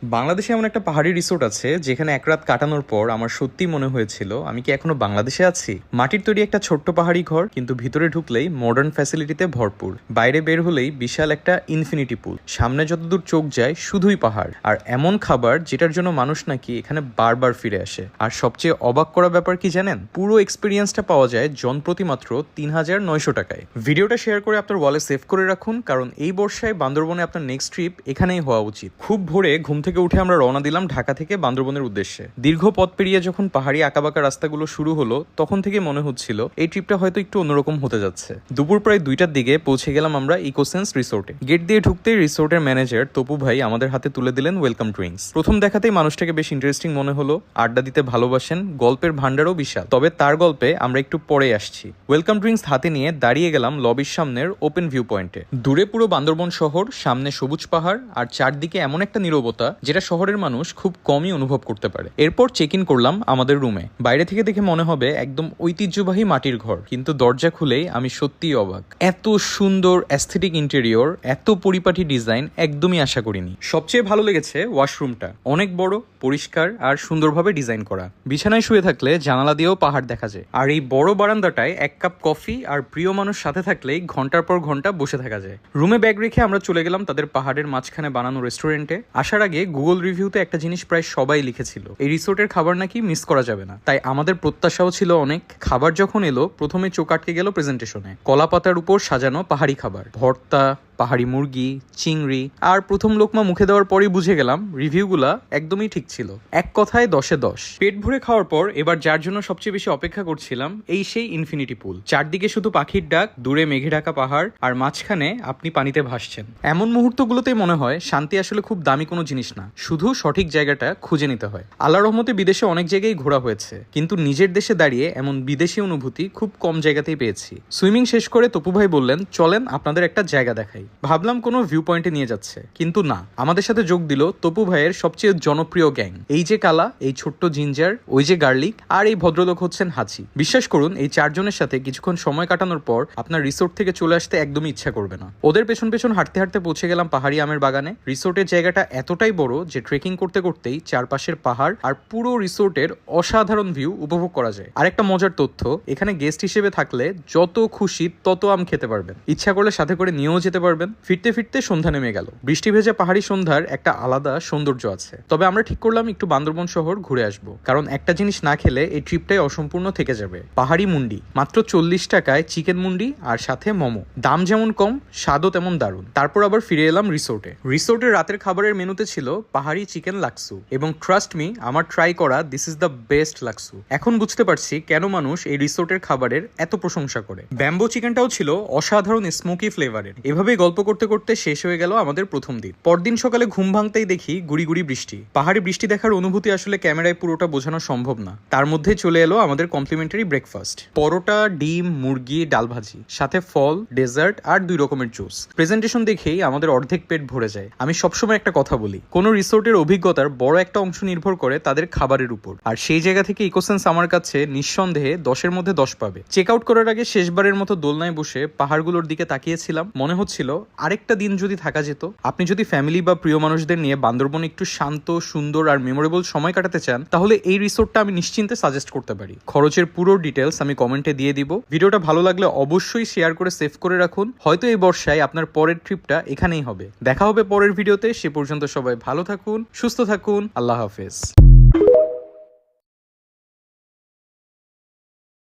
বাংলাদেশে এমন একটা পাহাড়ি রিসোর্ট আছে যেখানে এক রাত কাটানোর পর আমার সত্যি মনে হয়েছিল আমি কি এখনো বাংলাদেশে আছি। মাটির তৈরি একটা ছোট্ট পাহাড়ি ঘর, কিন্তু ভিতরে ঢুকলেই মডার্ন ফ্যাসিলিটিতে ভরপুর। বাইরে বের হলেই বিশাল একটা ইনফিনিটি পুল, সামনে যতদূর চোখ যায় শুধুই পাহাড় আর এমন খাবার যেটার জন্য মানুষ নাকি এখানে বারবার ফিরে আসে। আর সবচেয়ে অবাক করা ব্যাপার কি জানেন, পুরো এক্সপিরিয়েন্সটা পাওয়া যায় জনপ্রতি মাত্র ৩,৯০০ টাকায়। ভিডিওটা শেয়ার করে আপনার ওয়ালে সেভ করে রাখুন, কারণ এই বর্ষায় বান্দরবনে আপনার নেক্সট ট্রিপ এখানেই হওয়া উচিত। খুব ভোরে ঘুম থেকে উঠে আমরা রওনা দিলাম ঢাকা থেকে বান্দরবনের উদ্দেশ্যে। দীর্ঘ পথ পেরিয়ে যখন পাহাড়ি আঁকাবাঁকা রাস্তাগুলো শুরু হলো, তখন থেকে মনে হচ্ছিল এই ট্রিপটা হয়তো একটু অন্যরকম হতে যাচ্ছে। দুপুর প্রায় 2টার দিকে পৌঁছে গেলাম আমরা ইকোসেন্স রিসোর্টে। গেট দিয়ে ঢুকতেই রিসোর্টের ম্যানেজার তপু ভাই আমাদের হাতে তুলে দিলেন ওয়েলকাম ড্রিঙ্কস। প্রথম দেখাতেই মানুষটাকে বেশ ইন্টারেস্টিং মনে হলো, আড্ডা দিতে ভালোবাসেন, গল্পের ভান্ডারও বিশাল। তবে তার গল্পে আমরা একটু পরে আসছি। ওয়েলকাম ড্রিঙ্কস হাতে নিয়ে দাঁড়িয়ে গেলাম লবির সামনের ওপেন ভিউ পয়েন্টে। দূরে পুরো বান্দরবন শহর, সামনে সবুজ পাহাড় আর চারদিকে এমন একটা নীরবতা যেটা শহরের মানুষ খুব কমই অনুভব করতে পারে। এরপর চেক ইন করলাম আমাদের রুমে। বাইরে থেকে দেখে মনে হবে একদম ঐতিহ্যবাহী মাটির ঘর, কিন্তু দরজা খুলেই আমি সত্যিই অবাক। এত সুন্দর অ্যাস্থেটিক ইন্টেরিয়র, এত পরিপাটি ডিজাইন একদমই আশা করিনি। সবচেয়ে ভালো লেগেছে ওয়াশরুমটা, অনেক বড়, পরিষ্কার আর সুন্দরভাবে ডিজাইন করা। বিছানায় শুয়ে থাকলে জানালা দিয়েও পাহাড় দেখা যায়। আর এই বড় বারান্দাটায় এক কাপ কফি আর প্রিয় মানুষ সাথে থাকলেই ঘন্টার পর ঘন্টা বসে থাকা যায়। রুমে ব্যাগ রেখে আমরা চলে গেলাম তাদের পাহাড়ের মাঝখানে বানানো রেস্টুরেন্টে। আসার আগে গুগল রিভিউতে একটা জিনিস প্রায় সবাই লিখেছিল, এই রিসোর্টের খাবার নাকি মিস করা যাবে না। তাই আমাদের প্রত্যাশাও ছিল অনেক। খাবার যখন এলো, প্রথমে চোখ আটকে গেল প্রেজেন্টেশনে। কলা পাতার উপর সাজানো পাহাড়ি খাবার, ভর্তা, পাহাড়ি মুরগি, চিংড়ি। আর প্রথম লোকমা মুখে দেওয়ার পরই বুঝে গেলাম রিভিউগুলা একদমই ঠিক ছিল। এক কথায় 10-এ 10। পেট ভরে খাওয়ার পর এবার যার জন্য সবচেয়ে বেশি অপেক্ষা করছিলাম, এই সেই ইনফিনিটি পুল। চারদিকে শুধু পাখির ডাক, দূরে মেঘে ঢাকা পাহাড় আর মাঝখানে আপনি পানিতে ভাসছেন। এমন মুহূর্তগুলোতেই মনে হয় শান্তি আসলে খুব দামি কোনো জিনিস না, শুধু সঠিক জায়গাটা খুঁজে নিতে হয়। আল্লাহর রহমতে বিদেশে অনেক জায়গায় ঘোরা হয়েছে, কিন্তু নিজের দেশে দাঁড়িয়ে এমন বিদেশি অনুভূতি খুব কম জায়গাতেই পেয়েছি। সুইমিং শেষ করে তপু ভাই বললেন, চলেন আপনাদের একটা জায়গা দেখাই। ভাবলাম কোনো ভিউ পয়েন্টে নিয়ে যাচ্ছে, কিন্তু না, আমাদের সাথে যোগ দিল তপু ভাইয়ের সবচেয়ে জনপ্রিয় গ্যাং। এই যে কালা, এই ছোট্ট জিঞ্জার, ওই যে গার্লিক, আর এই ভদ্রলোক হচ্ছেন হাঁচি। বিশ্বাস করুন, এই চারজনের সাথে কিছুক্ষণ সময় কাটানোর পর আপনার রিসোর্ট থেকে চলে আসতে একদমই ইচ্ছা করবে না। ওদের পেছন পেছন হাঁটতে হাঁটতে পৌঁছে গেলাম পাহাড়ি আমের বাগানে। রিসোর্টের জায়গাটা এতটাই বড় যে ট্রেকিং করতে করতেই চারপাশের পাহাড় আর পুরো রিসোর্টের অসাধারণ ভিউ উপভোগ করা যায়। আরেকটা মজার তথ্য, এখানে গেস্ট হিসেবে থাকলে যত খুশি তত আম খেতে পারবেন, ইচ্ছা করলে সাথে করে নিয়েও যেতে পারবেন। ফিরতে ফিরতে সন্ধ্যা নেমে গেল। বৃষ্টি ভেজা পাহাড়ি সন্ধ্যার একটা আলাদা সৌন্দর্য আছে। তবে আমরা ঠিক করলাম একটু বান্দরবন শহর ঘুরে আসবো, কারণ একটা জিনিস না খেলে এই ট্রিপটাই অসম্পূর্ণ থেকে যাবে। পাহাড়ি মুন্ডি, মাত্র 40 টাকায় চিকেন মুন্ডি আর সাথে মোমো। দাম যেমন কম, স্বাদও তেমন দারুণ। তারপর আবার ফিরে এলাম রিসোর্টে। রিসোর্টের রাতের খাবারের মেনুতে ছিল পাহাড়ি চিকেন লাক্সু, এবং ট্রাস্ট মি, আমার ট্রাই করা দিস ইজ দ্য বেস্ট লাক্সু। এখন বুঝতে পারছি কেন মানুষ এই রিসোর্টের খাবারের এত প্রশংসা করে। ব্যাম্বো চিকেনটাও ছিল অসাধারণ স্মোকি ফ্লেভারের। এভাবেই গল্প করতে করতে শেষ হয়ে গেল আমাদের প্রথম দিন। পরদিন সকালে ঘুম ভাঙতেই দেখি গুড়ি গুড়ি বৃষ্টি। পাহাড়ি বৃষ্টি দেখার অনুভূতি আসলে ক্যামেরায় পুরোটা বোঝানো সম্ভব না। তার মধ্যে চলে এলো আমাদের কমপ্লিমেন্টারি ব্রেকফাস্ট, পরোটা, ডিম, মুরগি, ডাল ভাজি, সাথে ফল, ডেজার্ট আর 2 রকমের জুস। প্রেজেন্টেশন দেখেই আমাদের অর্ধেক পেট ভরে যায়। আমি সবসময় একটা কথা বলি, কোনো রিসোর্টের অভিজ্ঞতার বড় একটা অংশ নির্ভর করে তাদের খাবারের উপর, আর সেই জায়গা থেকে ইকোসেন্স আমার কাছে নিঃসন্দেহে 10-এর মধ্যে 10 পাবে। চেক আউট করার আগে শেষবারের মতো দোলনায় বসে পাহাড়গুলোর দিকে তাকিয়েছিলাম। মনে হচ্ছিল আরেকটা দিন যদি থাকা যেত। আপনি যদি ফ্যামিলি বা প্রিয় মানুষদের নিয়ে বান্দরবনে একটু শান্ত, সুন্দর আর মেমোরেবল সময় কাটাতে চান, তাহলে এই রিসোর্টটা আমি নিশ্চিন্তে সাজেস্ট করতে পারি। খরচের পুরো ডিটেলস আমি কমেন্টে দিয়ে দিব। ভিডিওটা ভালো লাগলে অবশ্যই শেয়ার করে সেভ করে রাখুন। হয়তো এই বর্ষায় আপনার পরের ট্রিপটা এখানেই হবে। দেখা হবে পরের ভিডিওতে। সে পর্যন্ত সবাই ভালো থাকুন, সুস্থ থাকুন। আল্লাহ হাফেজ।